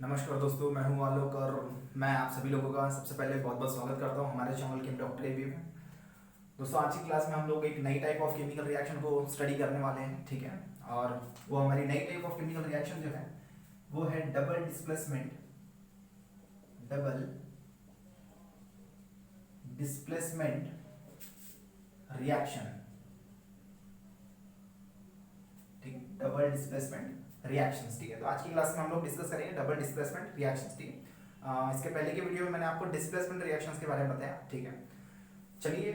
नमस्कार दोस्तों, मैं हूं आलोक और मैं आप सभी लोगों का सबसे पहले बहुत बहुत स्वागत करता हूं हमारे चैनल केम डॉक्टर एबी में। दोस्तों, आज की क्लास में हम लोग एक नई टाइप ऑफ केमिकल रिएक्शन को स्टडी करने वाले हैं, ठीक है। और वो हमारी नई टाइप ऑफ केमिकल रिएक्शन जो है वो है डबल डिस्प्लेसमेंट रिएक्शन। ठीक है, डबल डिस्प्लेसमेंट रिएक्शंस। ठीक है, तो आज की क्लास में हम लोग डिस्कस करेंगे डबल डिस्प्लेसमेंट रिएक्शंस। ठीक है, इसके पहले के वीडियो में मैंने आपको डिस्प्लेसमेंट रिएक्शंस के बारे में बताया। ठीक है, चलिए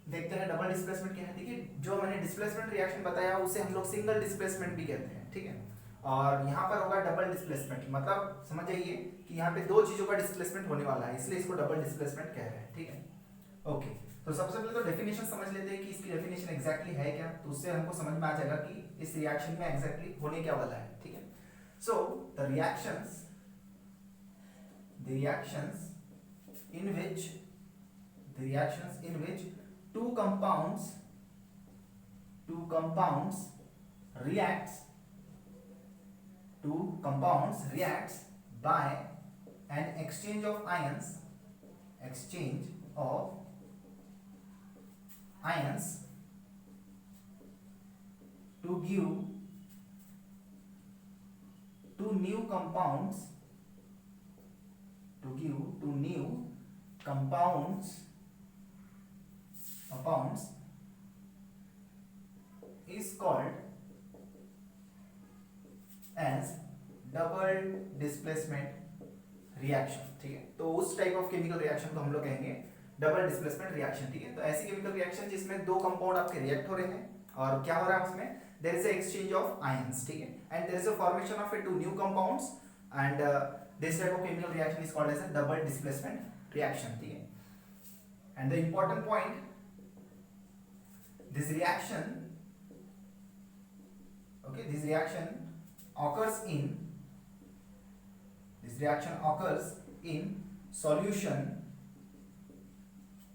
देखते हैं डबल डिस्प्लेसमेंट क्या है। देखिए, जो मैंने डिस्प्लेसमेंट रिएक्शन बताया उसे हम लोग सिंगल डिस्प्लेसमेंट भी कहते हैं। ठीक है, और यहाँ पर होगा डबल डिस्प्लेसमेंट, मतलब समझ जाइए कि यहाँ पे दो चीजों का डिस्प्लेसमेंट होने वाला है, इसलिए इसको डबल डिस्प्लेसमेंट कह रहे हैं। ठीक है, ओके। तो सबसे पहले तो डेफिनेशन समझ लेते हैं कि इसकी डेफिनेशन एग्जैक्टली है क्या, तो उससे हमको समझ में आ जाएगा कि इस रिएक्शन में एग्जैक्टली होने क्या वाला है। ठीक है, सो the reactions in which two compounds reacts by an exchange of ions to give two new compounds is called as double displacement reaction. ठीक है, तो उस टाइप ऑफ केमिकल रिएक्शन को हम लोग कहेंगे डबल डिस्प्लेसमेंट रिएक्शन। ठीक है, तो ऐसी केमिकल रिएक्शन जिसमें दो कंपाउंड आपके रिएक्ट हो रहे हैं और क्या हो रहा है उसमें, there is a exchange of ions. ठीक है, and there is a formation of two new compounds and this type of chemical reaction is called as a double displacement reaction. ठीक है, and the important point, this reaction occurs in solution.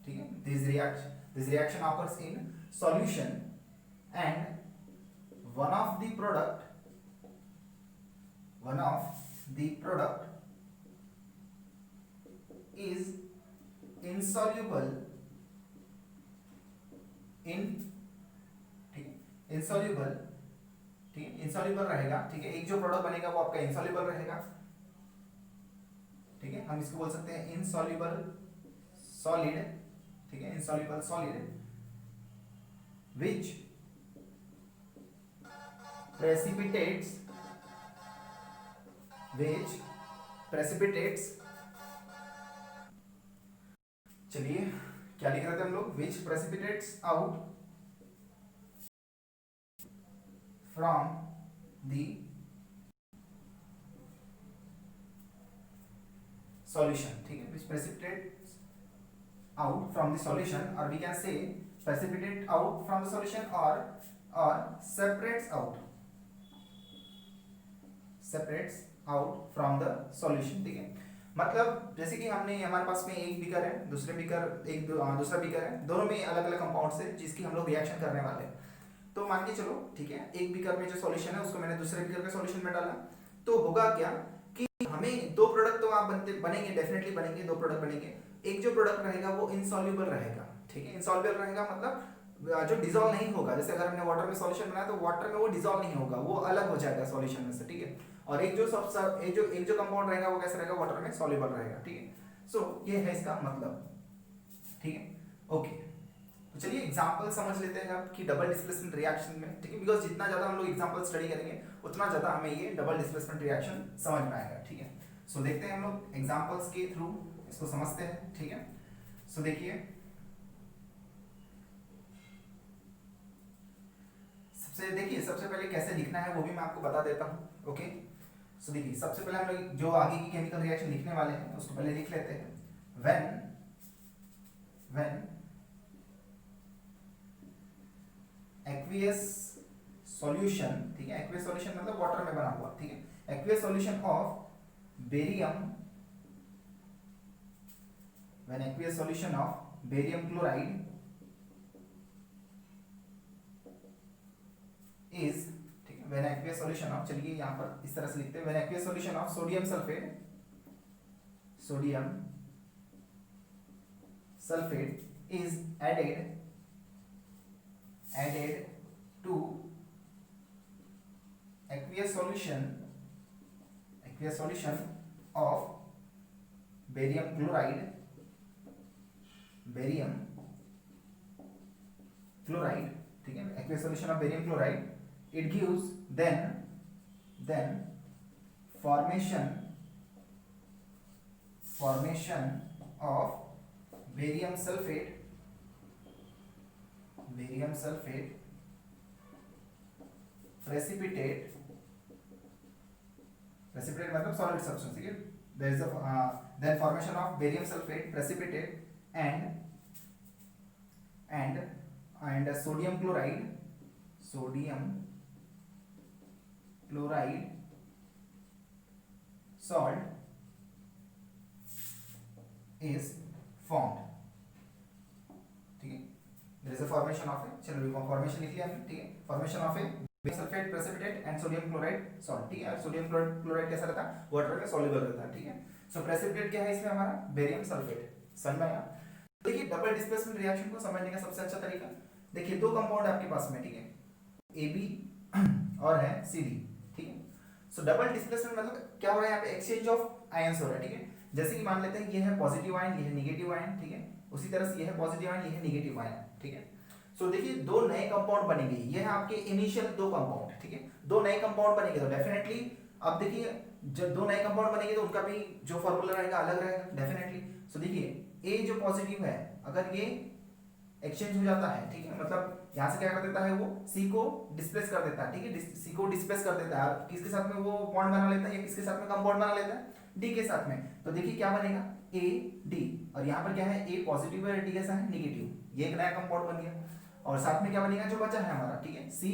ठीक है, this reaction occurs in solution and one of the product is insoluble in, ठीक है, insoluble, ठीक है, insoluble रहेगा। ठीक है, एक जो प्रोडक्ट बनेगा वो आपका insoluble रहेगा। ठीक है, हम इसको बोल सकते हैं insoluble solid। ठीक है, insoluble solid which precipitates चलिए क्या लिख रहे थे हम लोग, which precipitates out from the solution। ठीक है, which precipitates out from the solution, or we can say precipitate out from the solution or separates out from the solution। ठीक है, मतलब जैसे कि हमने हमारे पास में एक बीकर है, दूसरा बीकर है, दोनों में अलग अलग कंपाउंड्स है जिसकी हम लोग रिएक्शन करने वाले हैं। तो मान के चलो, ठीक है, एक बीकर में जो सॉल्यूशन है उसको मैंने दूसरे बीकर के सॉल्यूशन में डाला, तो होगा क्या कि हमें दो प्रोडक्ट तो आप बनेंगे, डेफिनेटली बनेंगे, दो प्रोडक्ट बनेंगे। एक जो प्रोडक्ट रहेगा वो इनसॉल्युबल रहेगा। ठीक है, इनसॉल्युबल रहेगा मतलब जो डिसॉल्व नहीं होगा। जैसे अगर हमने वाटर में सॉल्यूशन बनाया तो वाटर में वो डिसॉल्व नहीं होगा, वो अलग हो जाएगा सॉल्यूशन में से। ठीक है, और एक जो कंपाउंड रहेगा वो कैसे रहेगा, वाटर में सॉल्युबल रहेगा। ठीक है, सो ये है इसका मतलब। ठीक है, ओके। तो चलिए एग्जांपल समझ लेते हैं अब कि डबल डिस्प्लेसमेंट रिएक्शन में। ठीक है, बिकॉज जितना ज्यादा हम लोग एग्जांपल स्टडी करेंगे उतना ज्यादा हमें ये डबल डिस्प्लेसमेंट रिएक्शन समझ में आएगा। ठीक है, सो देखते हैं हम लोग एग्जांपल्स के थ्रू इसको समझते हैं। ठीक है, सो देखिए सबसे पहले कैसे लिखना है वो भी मैं आपको बता देता हूँ। ओके, सो देखिए सबसे पहले हम लोग जो आगे की केमिकल रिएक्शन लिखने वाले हैं उसको पहले लिख लेते हैं। व्हेन एक्वियस सॉल्यूशन, ठीक है, एक्वियस सॉल्यूशन मतलब वाटर में बना हुआ। ठीक है, aqueous solution of barium, when aqueous solution of barium chloride is, ठीक है, व्हेन एक्वियस सॉल्यूशन ऑफ, चलिए यहाँ पर इस तरह से लिखते हैं, when aqueous solution of sodium sulphate is added to aqueous solution of barium chloride, ठीक है, aqueous solution of barium chloride, it gives then formation of barium sulfate precipitate मतलब solid substance, ठीक है, there is a then formation of barium sulfate precipitate and sodium chloride salt is formed, ठीक है, there is a formation of a, चलो formation लिख लिया हमने, ठीक है, formation of A sulphate precipitate and sodium chloride salt, ठीक है, सोडियम क्लोराइड कैसा रहता है, वाटर में सॉल्युबल रहता है, ठीक है, सो प्रेसिपिटेट क्या है इसमें हमारा, बेरियम सल्फेट, समझ में आया। देखिए डबल डिस्प्लेसमेंट रिएक्शन को समझने का सबसे अच्छा तरीका, देखिए दो कंपाउंड आपके पास में, ठीक है, AB और है CD, ठीक है, सो डबल डिस्प्लेसमेंट मतलब क्या हो रहा है यहाँ पे, एक्सचेंज ऑफ आयंस हो रहा है, ठीक है, जैसे कि मान लेते हैं ये है पॉजिटिव आयन, ये है नेगेटिव आयन, ठीक है, उसी तरह से ये है पॉजिटिव आयन, ये है नेगेटिव आयन, ठीक है, सो देखिए दो नए कंपाउंड बनेंगे, ये है आपके इनिशियल दो कंपाउंड, ठीक है, दो नए कंपाउंड बनेंगे तो डेफिनेटली अब देखिए जब दो नए कंपाउंड बनेंगे तो उनका भी जो फॉर्मूला रहेगा अलग रहेगा डेफिनेटली। सो देखिए ए जो पॉजिटिव है अगर ये एक्सचेंज हो जाता है, ठीक है, मतलब यहाँ से क्या कर देता है वो सी को डिस्प्लेस कर देता है, ठीक है, सी को डिस्प्लेस कर देता है, किसके साथ में वो बॉन्ड बना लेता है या किसके साथ में कंपाउंड बना लेता है, डी के साथ में, तो देखिए क्या बनेगा ए डी, और यहाँ पर क्या है ए पॉजिटिव है डी कैसा है नेगेटिव, ये एक नया कंपाउंड बन गया, और साथ में क्या बनेगा जो बचा है हमारा, ठीक है, सी,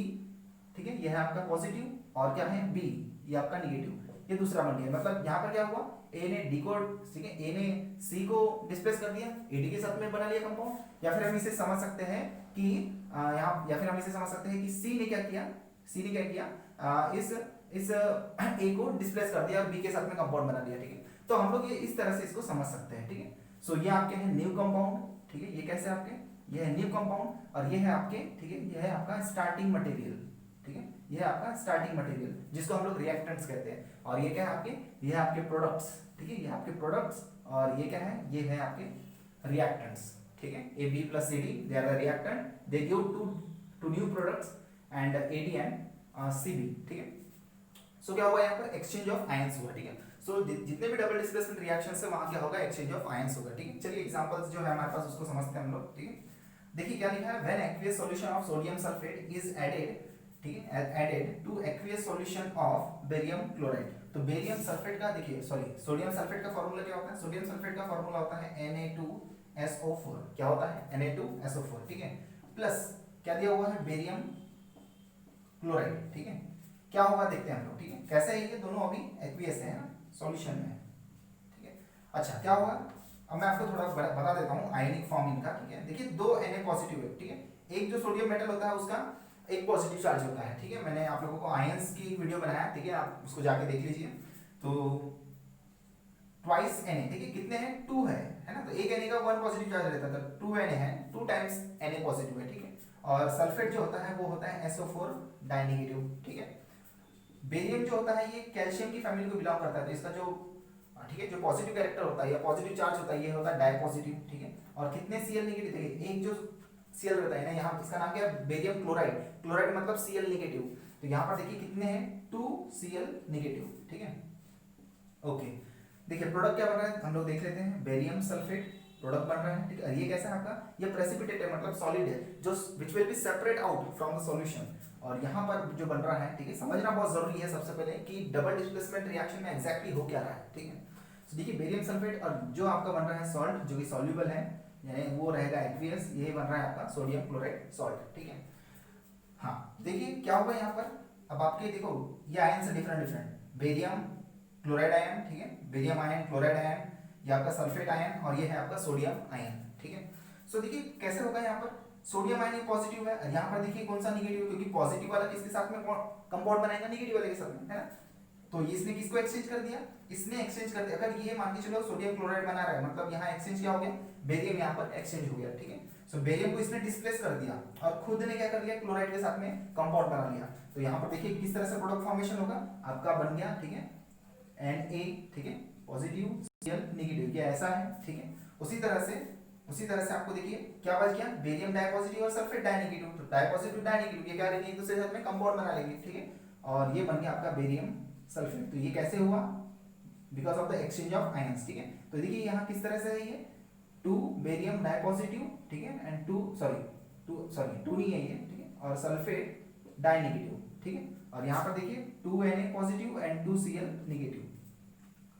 ठीक है, ये है आपका पॉजिटिव और क्या है बी, ये आपका नेगेटिव, ये दूसरा बन गया, मतलब यहाँ पर क्या हुआ ए ने डी को, ठीक है, ए ने सी को डिस्प्लेस कर दिया, ए डी के साथ में बना लिया कंपाउंड, या फिर हम इसे समझ सकते हैं कि यहाँ, या फिर हम इसे समझ सकते हैं कि सी ने क्या किया, इस ए को डिस्प्लेस कर दिया और बी के साथ में कंपाउंड बना लिया, ठीक है, तो हम लोग ये इस तरह से इसको समझ सकते हैं, ठीक है, सो ये आपके हैं न्यू कंपाउंड, ठीक है, ये कैसे आपके, ये है न्यू कंपाउंड और ये है आपके, ठीक है, ये है आपका स्टार्टिंग मटेरियल, ठीक है, ये है आपका स्टार्टिंग मटेरियल जिसको हम लोग रिएक्टेंट्स कहते हैं, और ये क्या है आपके, ये है आपके प्रोडक्ट्स, ठीक है, ये आपके प्रोडक्ट्स, और ये क्या है, ये है आपके रिएक्टेंट्स, ठीक है, AB plus CD they are the reactant, they give two new products and AD and CB, ठीक है, सो क्या हुआ यहाँ पर एक्सचेंज ऑफ आयंस हुआ, ठीक है, सो जितने भी डबल डिस्प्लेसमेंट रिएक्शंस है वहां क्या होगा एक्सचेंज ऑफ आयंस होगा, ठीक है, चलिए एग्जांपल्स जो है हमारे पास उसको समझते हैं हम लोग, ठीक है, देखिए क्या लिखा है, when aqueous solution of sodium sulphate is added, ठीक है, added to aqueous solution of barium chloride, तो बेरियम सल्फेट का देखिए सॉरी सोडियम सल्फेट का फार्मूला क्या होता है, सोडियम सल्फेट का फार्मूला होता है Na2SO4, क्या होता है Na2SO4, ठीक है, प्लस क्या दिया हुआ है बेरियम क्लोराइड, ठीक है, क्या होगा देखते हैं हम लोग, ठीक है, कैसे है ये दोनों अभी एक्वियस है ना, सॉल्यूशन में है, ठीक है, अच्छा क्या होगा, अब मैं आपको थोड़ा बता देता हूँ आयनिक फॉर्म इनका, ठीक है, देखिए दो Na पॉजिटिव है, ठीक है, एक जो सोडियम मेटल होता है उसका एक पॉजिटिव चार्ज होता है, ठीक है, मैंने आप लोगों को आयंस की वीडियो बनाया, ठीक है, आप उसको जाके देख लीजिए, तो ट्वाइस Na, ठीक है, कितने हैं, 2 है ना, तो एक Na का 1 पॉजिटिव चार्ज रहता है, 2 Na है, 2 टाइम्स Na पॉजिटिव है, ठीक है, और सल्फेट जो होता है वो होता है SO4 डाइनेगेटिव, ठीक है, बेरियम जो होता है ये कैल्शियम की फैमिली को बिलोंग करता है, तो इसका जो, ठीक है, जो पॉजिटिव कैरेक्टर होता है या पॉजिटिव चार्ज होता है ये होता है डाई पॉजिटिव, ठीक है, और कितने Cl नेगेटिव, देखिए एक जो Cl रहता है ना, यहाँ इसका नाम क्या है बेरियम क्लोराइड, क्लोराइड मतलब Cl नेगेटिव, तो यहाँ पर देखिए कितने हैं 2 Cl नेगेटिव, ठीक है, ओके, देखिए प्रोडक्ट क्या बन रहा है हम लोग देख लेते हैं, बेरियम सल्फेट प्रोडक्ट बन रहा है, ठीक है, ये कैसा है आपका, ये प्रेसिपिटेट है मतलब सॉलिड है जो which will be separate out from the solution, और यहाँ पर जो बन रहा है, ठीक है, समझना बहुत जरूरी है सबसे पहले कि डबल डिस्प्लेसमेंट रिएक्शन में एग्जैक्टली हो क्या रहा है, ठीक है, तो देखिए बेरियम सल्फेट और जो आपका बन रहा है सॉल्ट जो कि सॉल्युबल है यानी वो रहेगा एक्वियस, ये बन रहा है आपका सोडियम क्लोराइड सॉल्ट, ठीक है, हाँ देखिए क्या होगा यहाँ पर, अब आपके देखो ये आयन से डिफरेंट बेरियम क्लोराइड आयन, ठीक है, बेरियम आयन क्लोराइड आयन, ये आपका सल्फेट आयन और ये है आपका सोडियम आयन, ठीक है, सो देखिए कैसे होगा यहाँ पर, सोडियम आयन पॉजिटिव है, यहाँ पर देखिए कौन सा निगेटिव, क्योंकि पॉजिटिव वाला किसके साथ में कंपाउंड बनाएगा, निगेटिव वाले के साथ में, है ना। तो इसने किसको एक्सचेंज कर दिया, इसने एक्सचेंज कर दिया। अगर ये मान के चलो सोडियम क्लोराइड बना रहा है, मतलब यहाँ एक्सचेंज क्या हो गया, बेरियम यहाँ पर एक्सचेंज हो गया, ठीक है। सो बेरियम को इसने डिस्प्लेस कर दिया और खुद ने क्या कर लिया, क्लोराइड के साथ में कंपाउंड बना लिया। तो यहाँ पर देखिए किस तरह से प्रोडक्ट फॉर्मेशन होगा, आपका बन गया, ठीक है, Na, ठीक है, पॉजिटिव Cl नेगेटिव, ये ऐसा है, ठीक है। उसी तरह से आपको देखिए क्या बच गया, बेरियम डाइपॉजिटिव और सल्फेट डाइनेगेटिव। तो डाइपॉजिटिव डाइनेगेटिव ये क्या करेंगे, एक दूसरे के साथ में कंपाउंड बना लेंगे, ठीक है, और ये बन गया आपका बेरियम सल्फेट। तो ये कैसे हुआ, because of the exchange of ions, ठीक है। तो देखिए यहाँ किस तरह से है, ये 2 बेरियम डाइपॉजिटिव, ठीक है, एंड 2 नहीं है ये, ठीक है, और सल्फेट डाइनेगेटिव, ठीक है। और यहाँ पर देखिए 2 Na positive and 2 Cl negative,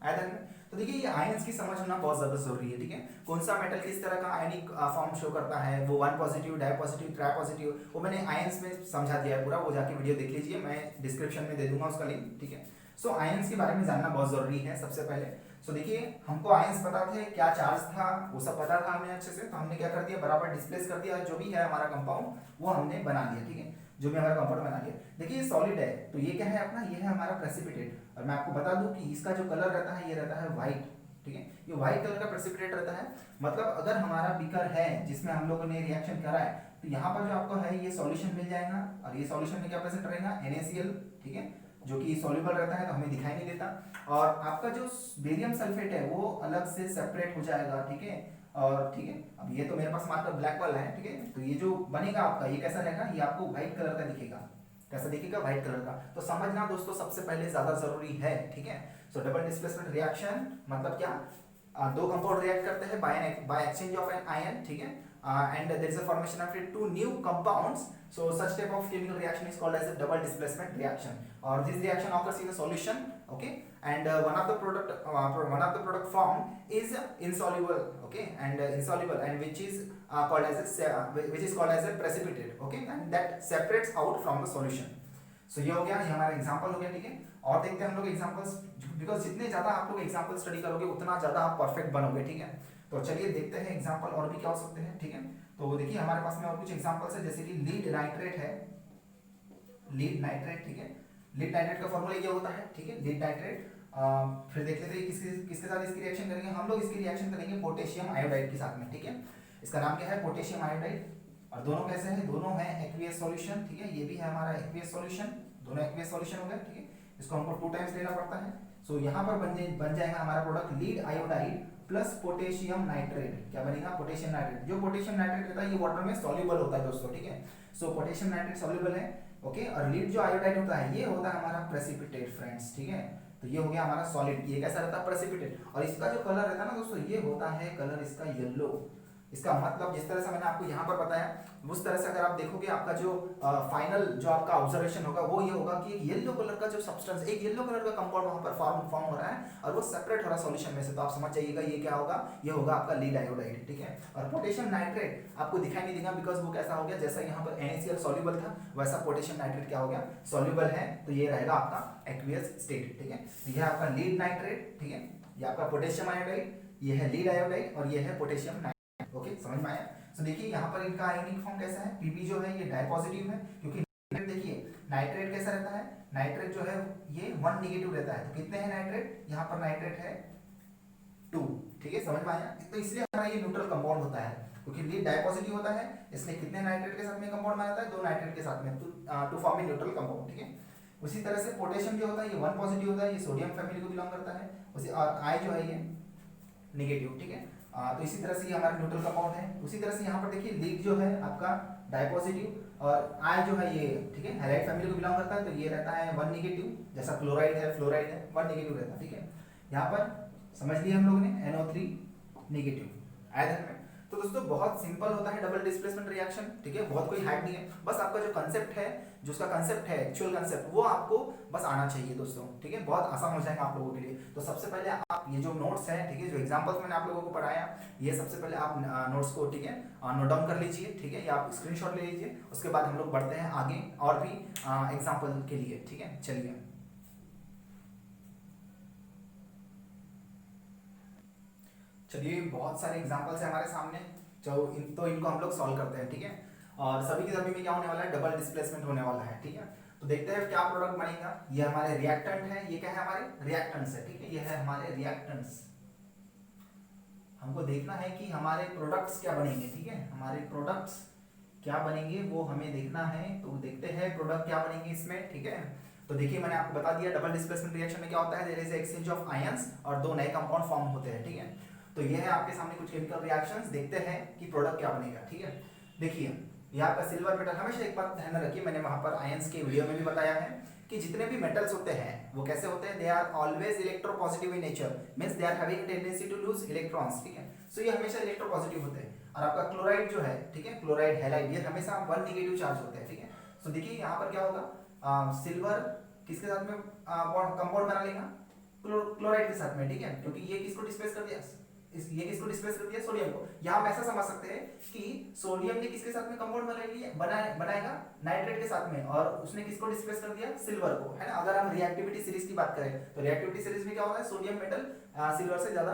आया था। तो देखिए ये आयंस की समझ होना बहुत ज्यादा जरूरी है, ठीक है। कौन सा मेटल किस तरह का आयनिक फॉर्म शो करता है, वो 1 positive, di positive, tri positive, वो मैंने आयंस में समझा दिया है पूरा, वो जाके वीडियो देख लीजिए, मैं डिस्क्रिप्शन में दे दूंगा उसका लिंक, ठीक है। सो आयंस के बारे में जानना बहुत जरूरी है सबसे पहले। सो देखिए हमको आयंस पता थे, क्या चार्ज था वो सब पता था हमें अच्छे से, तो हमने क्या कर दिया, बराबर डिस्प्लेस कर दिया, जो भी है हमारा कंपाउंड वो हमने बना लिया, ठीक है, जो भी हमारा कंपाउंड बना लिया। देखिए ये सॉलिड है, तो ये क्या है अपना, ये है हमारा प्रेसिपिटेट। और मैं आपको बता दूं कि इसका जो कलर रहता है, ये रहता है व्हाइट, ठीक है, ये व्हाइट कलर का प्रेसिपिटेट रहता है। मतलब अगर हमारा बीकर है जिसमें हम लोगों ने रिएक्शन करा है, तो यहाँ पर जो आपको है ये सॉल्यूशन मिल जाएगा, और ये सॉल्यूशन में क्या प्रेजेंट रहेगा, NaCl, ठीक है, जो कि सॉल्युबल रहता है, तो हमें दिखाई नहीं देता। और आपका जो बेरियम सल्फेट है वो अलग से सेपरेट हो जाएगा, ठीक है। और ठीक है, अब ये तो मेरे पास मात्र ब्लैक वाला है, ठीक है, तो ये जो बनेगा आपका, ये कैसा रहेगा, ये आपको व्हाइट कलर का दिखेगा, कैसा दिखेगा, व्हाइट कलर का। तो समझना दोस्तों सबसे पहले ज्यादा जरूरी है, ठीक है। सो डबल डिस्प्लेसमेंट रिएक्शन मतलब क्या, दो कंपाउंड रिएक्ट करते हैं by exchange of an ion, ठीक है, and there is a formation of two new compounds. So such type of chemical reaction is called as a double displacement reaction, or this reaction occurs in a solution, okay, and one of the product form is insoluble, okay, and insoluble, and which is called as a precipitate, okay, and that separates out from the solution. So ये हो गया, ये हमारा example हो गया, ठीक है। और देखते हैं हम लोग एग्जांपल्स, बिकॉज जितने ज्यादा आप लोग एग्जांपल स्टडी करोगे उतना ज्यादा आप परफेक्ट बनोगे, ठीक है। तो चलिए देखते हैं एग्जांपल और भी क्या हो सकते हैं, ठीक है। तो देखिए हमारे पास में और कुछ एग्जांपल्स है, जैसे कि लीड नाइट्रेट है, लीड नाइट्रेट, ठीक है, लीड नाइट्रेट का फॉर्मूला ये होता है, ठीक है, लीड नाइट्रेट। फिर देख लेते हैं किसके साथ इसकी रिएक्शन करेंगे, हम लोग इसकी रिएक्शन करेंगे पोटेशियम आयोडाइड के साथ में, ठीक है। इसका नाम क्या है, पोटेशियम आयोडाइड। और दोनों कैसे हैं, दोनों हैं एक्वियस सॉल्यूशन, ठीक है, ये भी है हमारा एक्वियस सॉल्यूशन, दोनों एक्वियस सॉल्यूशन हो गए, ठीक है। इसको हमको 2 टाइम्स लेना पड़ता है। सो यहाँ पर बन जाएगा हमारा product lead iodide plus potassium nitrate. क्या बनेगा, पोटेशियम नाइट्रेट। जो पोटेशियम नाइट्रेट रहता है ये वाटर में सॉल्युबल होता है दोस्तों, ठीक है। सो पोटेशियम नाइट्रेट सॉल्युबल है, ओके। और लीड जो आयोडाइड होता है ये होता है हमारा प्रेसिपिटेट फ्रेंड्स, ठीक है। तो ये हो गया हमारा सॉलिड, ये कैसा रहता है, प्रेसिपिटेट। और इसका जो कलर रहता है ना दोस्तों, ये होता है कलर इसका येलो। इसका मतलब जिस तरह से मैंने आपको यहाँ पर बताया, उस तरह से अगर आप देखोगे आपका जो फाइनल जो आपका ऑब्जर्वेशन होगा वो ये होगा कि एक येलो कलर का जो सब्सटेंस, एक येलो कलर का कंपाउंड वहां पर फॉर्म हो रहा है और वो सेपरेट हो रहा है सॉल्यूशन में से। तो आप समझ जाइएगा ये क्या होगा, ये होगा आपका लीड आयोडाइड, ठीक है। और पोटेशियम नाइट्रेट आपको दिखाई नहीं देगा, बिकॉज वो कैसा हो गया, जैसा यहाँ पर NaCl सॉल्युबल था वैसा पोटेशियम नाइट्रेट क्या हो गया, सॉल्युबल है। तो ये रहेगा आपका एक्वियस स्टेट, ठीक है। तो यह आपका लीड नाइट्रेट, ठीक है, ये आपका पोटेशियम आयोडाइड, ये है लीड आयोडाइड और ये है पोटेशियम नाइट्रेट, ओके, समझ में आया। तो देखिए यहाँ पर इनका आयनिक फॉर्म कैसा है, Pp जो है ये डाई पॉजिटिव है, क्योंकि देखिए नाइट्रेट कैसा रहता है, नाइट्रेट जो है ये 1 नेगेटिव रहता है। तो कितने हैं नाइट्रेट, यहाँ पर नाइट्रेट है 2, ठीक है, समझ में आया। तो इसलिए हमारा ये न्यूट्रल कंपाउंड होता है, क्योंकि लीड डाई पॉजिटिव होता है, इसलिए कितने नाइट्रेट के साथ में कंपाउंड बनाता है, 2 नाइट्रेट के साथ में, to form a neutral compound, ठीक है। उसी तरह से पोटेशियम जो होता है ये 1 पॉजिटिव होता है, ये सोडियम फैमिली को बिलोंग करता है, उसी और I जो है ये नेगेटिव, ठीक है। तो इसी तरह से ये हमारा न्यूट्रल कंपाउंड है। उसी तरह से यहाँ पर देखिए लीड जो है आपका डाइपॉजिटिव और I जो है ये, ठीक है, हैलाइड फैमिली को बिलोंग करता है, तो ये रहता है 1 नेगेटिव, जैसा क्लोराइड है, फ्लोराइड है, 1 नेगेटिव रहता है, ठीक है। यहाँ पर समझ लिया हम लोगों ने, NO3 नेगेटिव, आया ध्यान में। तो दोस्तों बहुत सिंपल होता है डबल डिस्प्लेसमेंट रिएक्शन, ठीक है, बहुत कोई हार्ड नहीं है, बस आपका जो कंसेप्ट है, जो उसका कंसेप्ट है, एक्चुअल कंसेप्ट, वो आपको बस आना चाहिए दोस्तों, ठीक है, बहुत आसान हो जाएगा आप लोगों के लिए। तो सबसे पहले आप ये जो नोट्स है, ठीक है, जो एग्जांपल्स मैंने आप लोगों को पढ़ाया, ये सबसे पहले आप नोट्स को, ठीक है, नोट डाउन कर लीजिए, ठीक है, या आप स्क्रीनशॉट ले लीजिए। उसके बाद हम लोग बढ़ते हैं आगे और भी एग्जाम्पल के लिए, ठीक है। चलिए बहुत सारे एग्जांपल्स है हमारे सामने, तो इनको हम लोग सॉल्व करते हैं, ठीक है। और सभी के सभी में क्या होने वाला है, डबल डिस्प्लेसमेंट होने वाला है। ठीक है, तो देखते हैं क्या प्रोडक्ट बनेगा। ये हमारे रिएक्टेंट है, ये क्या है, हमारे रिएक्टेंट्स है। ठीक है, ये है हमारे रिएक्टेंट्स। हमको देखना है कि हमारे प्रोडक्ट्स क्या बनेंगे। ठीक है, हमारे प्रोडक्ट्स क्या बनेंगे वो हमें देखना है। तो देखते हैं प्रोडक्ट क्या बनेंगे इसमें। ठीक है, तो देखिए मैंने आपको बता दिया डबल डिस्प्लेसमेंट रिएक्शन में क्या होता है, there is exchange of ions और दो नए कंपाउंड फॉर्म होते हैं। ठीक है, तो ये है आपके सामने कुछ केमिकल रिएक्शंस, देखते हैं कि प्रोडक्ट क्या बनेगा। ठीक है, देखिए यहाँ पर सिल्वर मेटल, हमेशा एक बात ध्यान में रखिए, मैंने वहां पर आयंस के वीडियो में भी बताया है कि जितने भी मेटल्स होते हैं वो कैसे होते हैं, they are always electropositive in nature, means they are having tendency to lose electrons. ठीक है, सो ये हमेशा इलेक्ट्रोपॉजिटिव होते हैं। और आपका क्लोराइड जो है, ठीक है, क्लोराइड हैलाइड, ये हमेशा वन नेगेटिव चार्ज होते हैं। ठीक है, सो देखिए यहाँ पर क्या होगा, सिल्वर किसके साथ में कंपाउंड बना लेगा, क्लोराइड के साथ में। ठीक है, क्योंकि ये किसको डिस्प्लेस कर दिया, ये किसको डिस्प्लेस कर दिया, सोडियम को। यहाँ हम ऐसा समझ सकते हैं कि सोडियम ने किसके साथ में कंपाउंड बनाएगा नाइट्रेट के साथ में, और उसने किसको डिस्प्लेस कर दिया, सिल्वर को, है ना। अगर हम रिएक्टिविटी सीरीज की बात करें तो रिएक्टिविटी सीरीज में क्या होता है, सोडियम मेटल सिल्वर से ज्यादा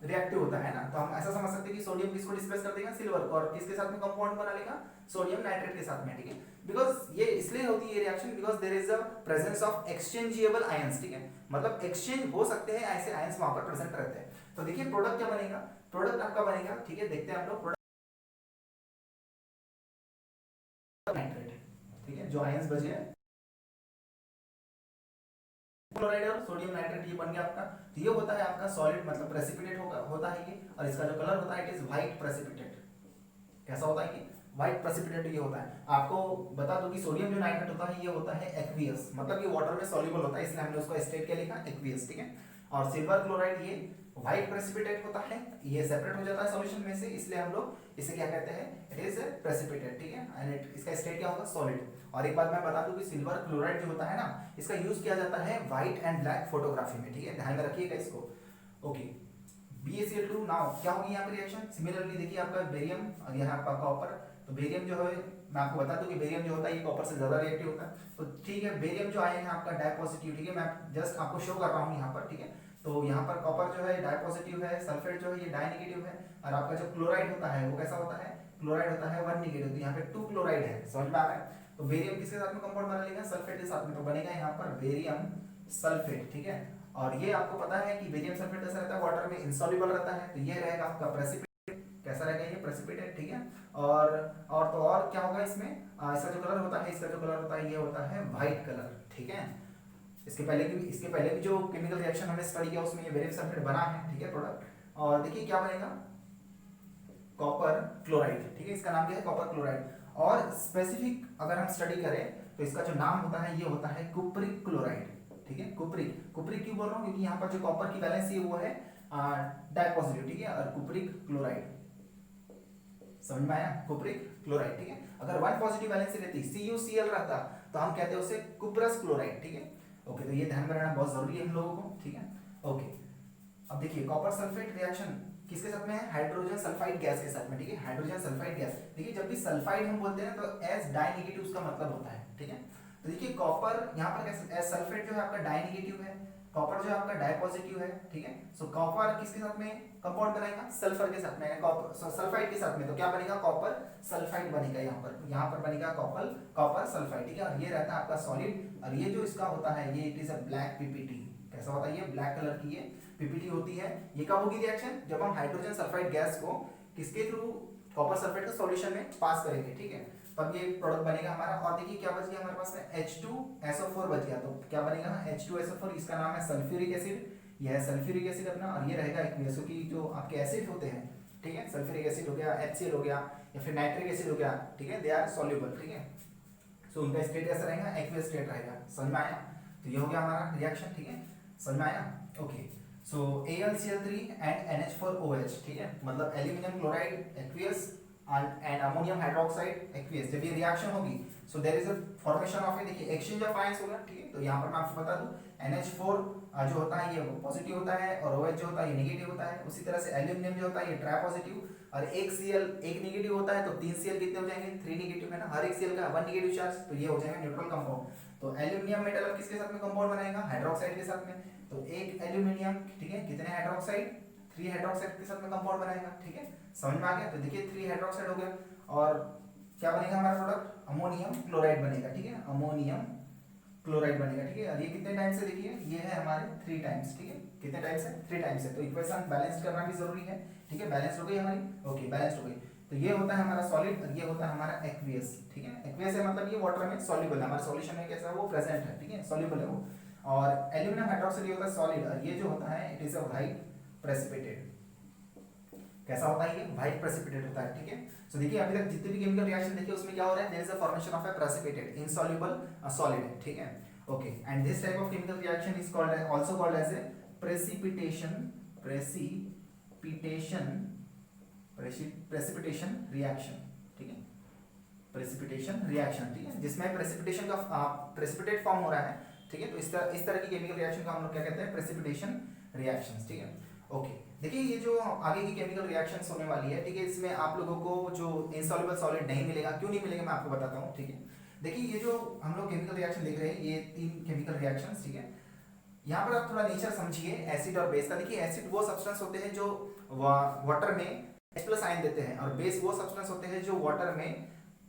रिएक्टिव होता है ना। तो हम ऐसा समझ सकते हैं कि सोडियम किसको डिस्प्लेस कर देगा, सिल्वर को, और किसके साथ में कंपाउंड बना लेगा, सोडियम नाइट्रेट के साथ में। ठीक है, बिकॉज ये इसलिए होती है reaction because there is a presence of exchangeable ions. ठीक है, मतलब एक्सचेंज हो सकते हैं ऐसे आयंस वहां पर प्रेजेंट रहते हैं। तो देखिए प्रोडक्ट क्या बनेगा, प्रोडक्ट आपका बनेगा, ठीक है, देखते हैं आप लोग, प्रोडक्ट नाइट्रेट। ठीक है, जो आयंस बचे हैं क्लोराइड और सोडियम नाइट्रेट, ये बन गया आपका। तो ये होता है आपका सॉलिड, मतलब प्रेसिपिटेट होता है ये, और इसका जो कलर होता है इट इज व्हाइट प्रेसिपिटेट। कैसा होता है ये, व्हाइट प्रेसिपिटेट ये होता है। आपको बता दूं कि सोडियम जो नाइट्रेट होता है ये होता है एक्वियस, मतलब ये वाटर में सॉल्युबल होता है, इसलिए हमने उसका स्टेट क्या लिखा, एक्वियस। ठीक है, और सिल्वर क्लोराइड ये व्हाइट प्रेसिपिटेट होता है, ये सेपरेट हो जाता है सॉल्यूशन में से, इसलिए हम लोग इसे क्या कहते हैं, इट इज प्रेसिपिटेट। ठीक है, एंड इसका स्टेट क्या होगा, सॉलिड। और एक बात मैं बता दूं कि सिल्वर क्लोराइड जो होता है ना, इसका यूज किया जाता है व्हाइट एंड ब्लैक फोटोग्राफी में। ठीक है, ध्यान में रखिएगा इसको। ओके, BaCl2 नाउ क्या होगी यहाँ पे रिएक्शन, सिमिलरली देखिए आपका बेरियम और यहाँ आपका कॉपर। तो बेरियम जो है, मैं आपको बता दूं कि बेरियम जो होता है ये कॉपर से ज्यादा रिएक्टिव होता है। तो ठीक है, बेरियम जो आयन है आपका डाई पॉजिटिव। ठीक है, मैं जस्ट आपको शो कर रहा हूँ यहाँ पर। ठीक है, तो यहाँ पर कॉपर जो है डाई पॉजिटिव है, सल्फेट जो है ये डाई नेगेटिव है, और आपका जो क्लोराइड होता है वो कैसा होता है, क्लोराइड होता है वन नेगेटिव। तो यहाँ पे 2 क्लोराइड है, समझ में आ रहा है। तो बेरियम किसके साथ में कंपाउंड बना लेगा, सल्फेट के साथ में, तो बनेगा यहाँ पर बेरियम सल्फेट। ठीक है, और ये आपको पता है कि बेरियम सल्फेट कैसा रहता है, वाटर में इनसॉल्युबल रहता है, तो ये रहेगा आपका प्रेसिपिटेट। कैसा रहेगा ये, प्रेसिपिटेट। ठीक है, और तो और क्या होगा इसमें, इसका जो कलर होता है, इसका जो कलर होता है ये होता है व्हाइट कलर। ठीक है, इसके पहले भी जो केमिकल रिएक्शन हमने स्टडी किया उसमें ये बेरियम सल्फेट बना है। ठीक है, प्रोडक्ट। और देखिए क्या बनेगा, कॉपर क्लोराइड। ठीक है, इसका नाम क्या है, कॉपर क्लोराइड। और स्पेसिफिक अगर हम स्टडी करें तो इसका जो नाम होता है ये होता है कुप्रिक क्लोराइड। ठीक है, कुप्रिक, कुप्रिक क्यों बोल रहा हूँ, क्योंकि यहाँ पर जो कॉपर की वैलेंसी है वो है डाई पॉजिटिव। ठीक है, और कुप्रिक क्लोराइड, समझ में आया, कुप्रिक क्लोराइड। ठीक है, अगर वन पॉजिटिव वैलेंसी रहती, CuCl रहता, तो हम कहते हैं उसे कुप्रस क्लोराइड। ठीक है, ओके, तो ये ध्यान में रहना बहुत जरूरी है हम लोगों को। ठीक है, ओके, अब देखिए कॉपर सल्फेट रिएक्शन किसके साथ में है, हाइड्रोजन सल्फाइड गैस के साथ में। ठीक है, हाइड्रोजन सल्फाइड गैस, देखिए जब भी सल्फाइड हम बोलते हैं तो एस डाई नेगेटिव उसका मतलब होता है। ठीक है, तो देखिए कॉपर यहाँ पर कैसे, एस सल्फेट जो है आपका डाई नेगेटिव है, कॉपर जो है आपका डाई पॉजिटिव है। ठीक है, सो कॉपर किसके साथ में कंपाउंड बनाएगा, सल्फर के साथ में, कॉपर सल्फाइड के साथ में, तो क्या बनेगा, कॉपर सल्फाइड बनेगा। यहाँ पर बनेगा कॉपर सल्फाइड। ठीक है, और ये रहता है आपका सॉलिड, और ये जो इसका होता है ये it is a black PPT. कैसा होता है ये, ब्लैक कलर की ये पीपीटी होती है। ये कब होगी रिएक्शन, जब हम हाइड्रोजन सल्फाइड गैस को किसके थ्रू, कॉपर सल्फेट के सॉल्यूशन में पास करेंगे। ठीक है, तब ये प्रोडक्ट बनेगा हमारा। और देखिए क्या बच गया हमारे पास में, H2SO4 बच गया। तो क्या बनेगा ना, H2SO4, इसका नाम है सल्फ्यूरिक एसिड। यह है सल्फ्यूरिक एसिड अपना, और ये रहेगा एक्वियस, क्योंकि जो आपके एसिड होते हैं, ठीक है, सल्फ्यूरिक एसिड हो गया, HCl हो गया, या फिर नाइट्रिक एसिड हो गया, ठीक है, दे आर सॉल्युबल। ठीक है, सो उनका स्टेट कैसा रहेगा, एक्वियस स्टेट रहेगा। समझ में आया, तो ये हो गया हमारा रिएक्शन। ठीक है, समझ में आया, okay. So AlCl3 and NH4OH। ठीक है, मतलब aluminium chloride aqueous and ammonium hydroxide aqueous, जब ये रिएक्शन होगी so there is a formation of, देखिए एक्सचेंज ऑफ आयंस होगा। ठीक है, तो यहाँ पर मैं आपको बता दूं NH4 जो होता है ये पॉजिटिव होता है, और OH जो होता है ये नेगेटिव होता है। उसी तरह से एल्यूमिनियम जो होता है ये ट्राई पॉजिटिव, और एक Cl एक नेगेटिव होता है, तो 3 Cl कितने हो जाएंगे, 3 नेगेटिव है ना, हर एक Cl का 1 नेगेटिव चार्ज, तो ये हो जाएगा न्यूट्रल कंपाउंड। तो एल्यूमिनियम मेटल अब किसके साथ में कंपाउंड बनाएगा, हाइड्रोक्साइड के साथ में। तो एक एल्यूमिनियम, ठीक है, कितने हाइड्रोक्साइड, 3 हाइड्रोक्साइड के साथ में कंपाउंड बनाएगा। ठीक है, समझ में आ गया, तो देखिए 3 हाइड्रोक्साइड हो गया, और क्या बनेगा हमारा प्रोडक्ट, अमोनियम क्लोराइड बनेगा, ठीक है, अमोनियम क्लोराइड बनेगा, ठीक है। और ये कितने टाइम्स से, देखिए ये है हमारे 3 टाइम्स, ठीक है, कितने टाइम्स है, 3 टाइम्स है। तो इक्वेशन बैलेंस करना भी जरूरी है, ठीक है, बैलेंस हो गई हमारी, ओके बैलेंस हो गई। तो ये होता है हमारा सॉलिड और ये होता है हमारा एक्वियस, ठीक है। एक्वियस है मतलब ये वाटर में सॉल्युबल है, हमारे सॉल्यूशन में कैसा है वो प्रेजेंट है, ठीक है, सॉल्युबल है वो। और एल्यूमिनियम हाइड्रोक्साइड ये होता है सॉलिड, और ये जो होता है it is a white precipitate. कैसा होता है ये, व्हाइट प्रेसिपिटेट होता है, ठीक है। सो देखिए अभी तक जितने भी केमिकल रिएक्शन देखिए उसमें क्या हो रहा है, there is a formation of a precipitate insoluble solid, ठीक है, okay. And this type of chemical reaction is called also called as a precipitation reaction, ठीक है, प्रेसिपिटेशन रिएक्शन, ठीक है, जिसमें प्रेसिपिटेशन का प्रेसिपिटेट फॉर्म हो रहा है, ठीक है। तो इस तरह की केमिकल रिएक्शन को हम लोग क्या कहते हैं, प्रेसिपिटेशन रिएक्शंस, ठीक है, ओके। देखिए ये जो आगे की केमिकल रिएक्शंस होने वाली है, ठीक है, इसमें आप लोगों को जो इनसॉल्युबल सॉलिड नहीं मिलेगा, क्यों नहीं मिलेगा मैं आपको बताता हूँ, ठीक है। देखिए ये जो हम लोग केमिकल रिएक्शन देख रहे हैं, ये 3 केमिकल रिएक्शंस, ठीक है। यहाँ पर आप थोड़ा नेचर समझिए एसिड और बेस का। देखिए एसिड वो सब्सटेंस होते हैं जो वाटर में H+ आयन देते हैं, और बेस वो सब्सटेंस होते हैं जो वाटर में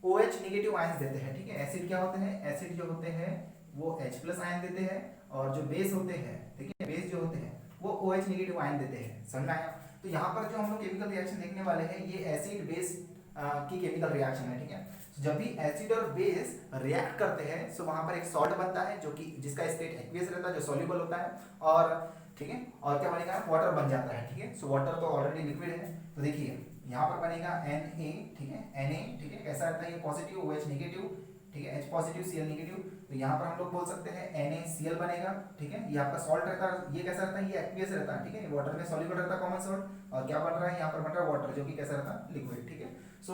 OH नेगेटिव आयंस देते हैं, ठीक है। एसिड क्या होते हैं, एसिड जो होते हैं वो H+ आयन देते हैं, और जो बेस होते हैं, ठीक है, बेस जो होते हैं वो OH नेगेटिव आयन देते हैं, समझ में आया। तो यहाँ पर जो हम लोग केमिकल रिएक्शन देखने वाले हैं ये एसिड बेस की केमिकल रिएक्शन है, ठीक है। तो जब भी एसिड और बेस रिएक्ट करते हैं तो वहां पर एक सॉल्ट बनता है जो कि जिसका स्टेट एक्वियस रहता है, जो सॉल्युबल होता है, और ठीक है, और क्या बनेगा, वाटर बन जाता है, ठीक है। सो वाटर तो ऑलरेडी लिक्विड है, तो देखिए यहाँ पर बनेगा Na, ठीक है, Na, ठीक है, कैसा रहता है ये पॉजिटिव, OH नेगेटिव, ठीक है, H पॉजिटिव Cl नेगेटिव। तो यहाँ पर हम लोग बोल सकते हैं NaCl बनेगा, ठीक है। ये आपका सॉल्ट रहता है, ये कैसा रहता है, ये एक्वियस रहता है, ठीक है, वाटर में सॉल्युबल रहता है कॉमन सॉल्ट, और क्या बन रहा है यहाँ पर बन रहा है वाटर, जो कि कैसा रहता है, लिक्विड, ठीक है। सो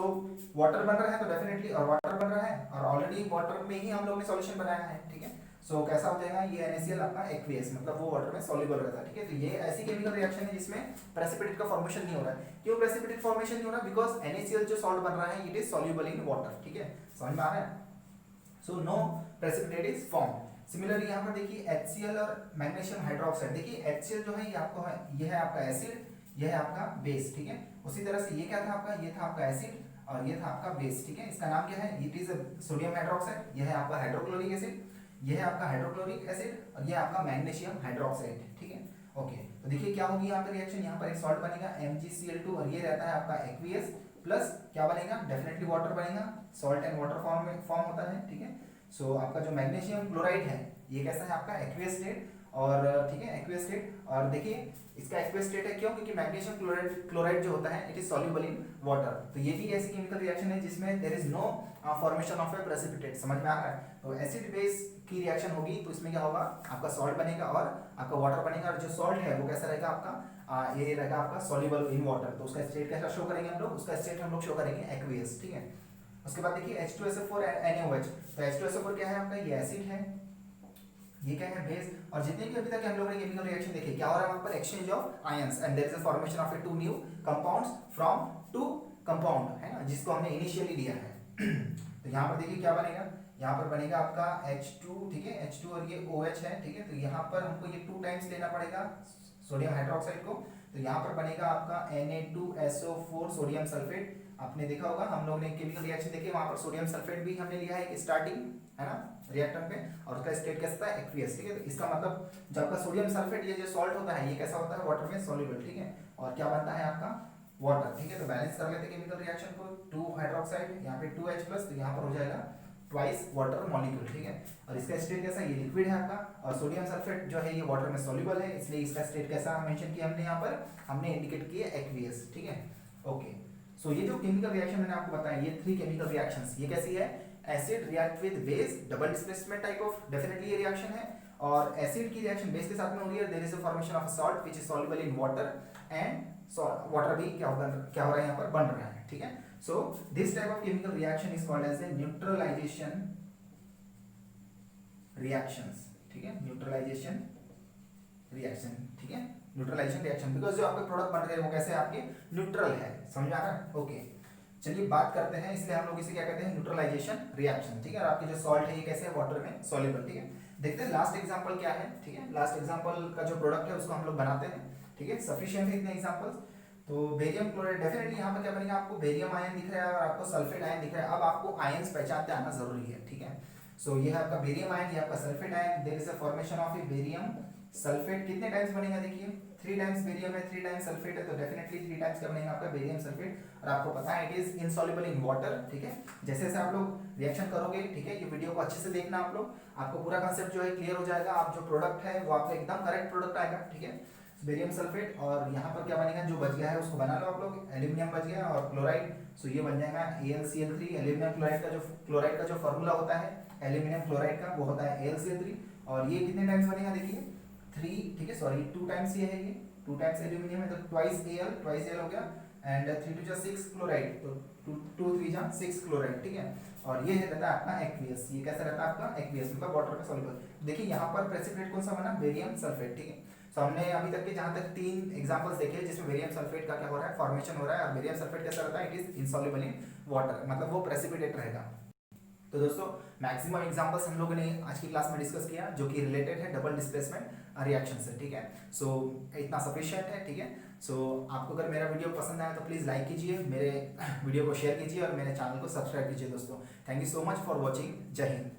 वाटर बन रहा है तो डेफिनेटली, और वाटर बन रहा है और ऑलरेडी वाटर में ही हम लोग ने सॉल्यूशन बनाया है, ठीक है। सो कैसा हो जाएगा ये NaCl आपका एक्वियस, मतलब वो वाटर में सॉल्युबल रहता है, ठीक है। तो ये ऐसी केमिकल रिएक्शन है जिसमें प्रेसिपिटेट का फॉर्मेशन नहीं हो रहा है। क्यों प्रेसिपिटेट फॉर्मेशन नहीं हो रहा, बिकॉज NaCl जो सॉल्ट बन रहा है it is soluble in water, ठीक है, समझ में आ रहा है। So no precipitate is form. Similarly यहाँ पर देखिए HCl और मैग्नीशियम हाइड्रोक्साइड, देखिए HCl जो है ये आपको है, ये है आपका एसिड, ये है आपका बेस, ठीक है। उसी तरह से ये क्या था आपका, ये था आपका एसिड और ये था आपका बेस, ठीक है। इसका नाम क्या है, इट इज सोडियम हाइड्रोक्साइड, ये है आपका हाइड्रोक्लोरिक एसिड, ये है आपका हाइड्रोक्लोरिक एसिड, और ये आपका मैग्नीशियम हाइड्रोक्साइड, ठीक है, ओके। तो देखिए क्या होगी यहाँ पर रिएक्शन, यहाँ पर एक सॉल्ट बनेगा MgCl2, और ये रहता है आपका एक्वियस, प्लस क्या बनेगा, डेफिनेटली वाटर बनेगा, सॉल्ट एंड वाटर फॉर्म में फॉर्म होता है, ठीक है। सो आपका जो मैग्नीशियम क्लोराइड है ये कैसा है आपका एक्वियस स्टेट, और ठीक है, एक्वियस स्टेट। और देखिए इसका एक्वियस स्टेट है क्यों, क्योंकि मैग्नीशियम क्लोराइड जो होता है it is soluble in water. तो ये भी ऐसी केमिकल रिएक्शन है जिसमें there is no formation of a precipitate, समझ में आ रहा है। तो एसिड बेस की रिएक्शन होगी तो इसमें क्या होगा, आपका सॉल्ट बनेगा और आपका वाटर बनेगा, और जो सॉल्ट है वो कैसा रहेगा आपका, ये रहेगा आपका सॉल्युबल इन वाटर। तो उसका स्टेट कैसा शो करेंगे हम लोग, उसका स्टेट हम लोग शो करेंगे एक्वियस, ठीक है। उसके बाद देखिए H2SO4 NaOH, तो H2SO4 क्या है आपका, ये एसिड है, ये क्या है बेस। और जितने भी अभी तक हम लोगों ने केमिकल रिएक्शन देखे, क्या हो रहा है वहां पर, exchange of ions, and there is a formation of a 2 new compounds from 2 compound, है ना, जिसको हमने इनिशियली लिया है। तो यहाँ पर देखिए क्या बनेगा, यहाँ पर बनेगा आपका H2, ठीक है, H2 और ये OH है, ठीक है। तो यहाँ पर हमको ये 2 टाइम्स लेना पड़ेगा सोडियम हाइड्रोक्साइड को, तो यहाँ पर बनेगा आपका Na2SO4 सोडियम सल्फेट। आपने देखा होगा हम लोग ने केमिकल रिएक्शन देखे, वहां पर सोडियम सल्फेट भी हमने लिया है स्टार्टिंग, है ना, रिएक्टेंट में, और उसका स्टेट कैसा था, एक्वियस, ठीक है। तो इसका मतलब जब आपका सोडियम सल्फेट ये जो सॉल्ट होता है ये कैसा होता है, वाटर में सॉल्युबल, ठीक है, और क्या बनता है आपका वाटर, ठीक है। तो बैलेंस कर लेते हैं केमिकल रिएक्शन को, 2 हाइड्रोक्साइड, यहाँ पे 2H+, तो यहाँ पर हो जाएगा ट्वाइस वाटर मॉलिक्यूल, ठीक है। और इसका स्टेट कैसा, ये लिक्विड है आपका, और सोडियम सल्फेट जो है ये वाटर में सॉल्युबल है, इसलिए इसका स्टेट कैसा मेंशन किया हमने यहाँ पर, हमने इंडिकेट किया एक्वियस, ठीक है, ओके। सो ये जो केमिकल रिएक्शन मैंने आपको बताया, ये 3 केमिकल रिएक्शंस, ये कैसी है, acid react with base, double displacement type of definitely ये रिएक्शन है, और एसिड की रिएक्शन बेस के साथ में हो रही है, there is a formation of a salt which is soluble in water, and water भी क्या हो रहा है यहाँ पर बन रहा है, ठीक है। So this type of chemical reaction is called as a neutralisation reactions, ठीक है, न्यूट्रलाइजेशन रिएक्शन, ठीक है, न्यूट्रलाइजेशन रिएक्शन, बिकॉज जो आपके प्रोडक्ट बन रहे हैं वो कैसे आपके न्यूट्रल है, समझ आ रहा है, ओके। चलिए बात करते हैं, इसलिए हम लोग इसे क्या कहते हैं, न्यूट्रलाइजेशन रिएक्शन, ठीक है। और आपके जो सॉल्ट है ये कैसे है, वाटर में सॉल्युबल, ठीक है। देखते हैं लास्ट एग्जांपल क्या है, ठीक है, लास्ट एग्जांपल का जो प्रोडक्ट है उसको हम लोग बनाते हैं, ठीक है, सफिशिएंट है इतने एग्जांपल्स। तो बेरियम क्लोराइड डेफिनेटली यहाँ पर क्या बनेगा, आपको बेरियम आयन दिख रहा है और आपको सल्फेट आयन दिख रहा है। अब आपको आयंस पहचानते आना जरूरी है, ठीक है। सो ये है आपका बेरियम आयन, ये आपका sulphate ion. There is a formation of a barium sulphate. कितने टाइम्स बनेगा देखिए, 3 टाइम्स बेरियम है, 3 टाइम्स सल्फेट है, तो डेफिनेटली 3 टाइम्स क्या बनेगा आपका बेरियम सल्फेट। और आपको पता है it is insoluble in water, ठीक है। जैसे जैसे आप लोग रिएक्शन करोगे, ठीक है, ये वीडियो को अच्छे से देखना आप लोग, आपको पूरा कंसेप्ट जो है क्लियर हो जाएगा। आप जो प्रोडक्ट है वो आपका एकदम करेक्ट प्रोडक्ट आएगा, ठीक है। बेरियम सल्फेट, और यहाँ पर क्या बनेगा, जो बच गया है उसको बना लो आप लोग, एल्यूमिनियम बच गया और क्लोराइड। सो ये बन जाएगा AlCl3। एल्यूमिनियम क्लोराइड का जो फॉर्मूला होता है एल्यूमिनियम क्लोराइड का, वो होता है AlCl3। और ये कितने टाइम्स बनेगा देखिए, 3, ठीक है, सॉरी 2 टाइम्स ये है, ये 2 टाइम्स एल्यूमिनियम है, तो ट्वाइस Al हो गया। एंड 3 2 6 क्लोराइड, तो 2 3 6 क्लोराइड, ठीक है। और ये रहता है आपका एक्वियस। ये कैसा रहता है आपका एक्वियस, मतलब वाटर का सॉल्युबल। देखिए यहाँ पर प्रेसिपिटेट कौन सा बना, बेरियम सल्फेट, ठीक है। तो हमने अभी तक के जहाँ तक 3 एग्जांपल्स देखे जिसमें बेरियम सल्फेट का क्या हो रहा है, फॉर्मेशन हो रहा है। और बेरियम सल्फेट कैसा रहता है, it is insoluble in water, मतलब वो प्रेसिपिटेट रहेगा। तो दोस्तों मैक्सिमम एग्जांपल्स हम लोगों ने आज की क्लास में डिस्कस किया जो कि रिलेटेड है डबल डिस्प्लेसमेंट रिएक्शन से, ठीक है। सो इतना सफिशिएंट है, ठीक है। सो आपको अगर मेरा वीडियो पसंद आया तो प्लीज़ लाइक कीजिए, मेरे वीडियो को शेयर कीजिए और मेरे चैनल को सब्सक्राइब कीजिए दोस्तों। Thank you so much for watching. जय हिंद।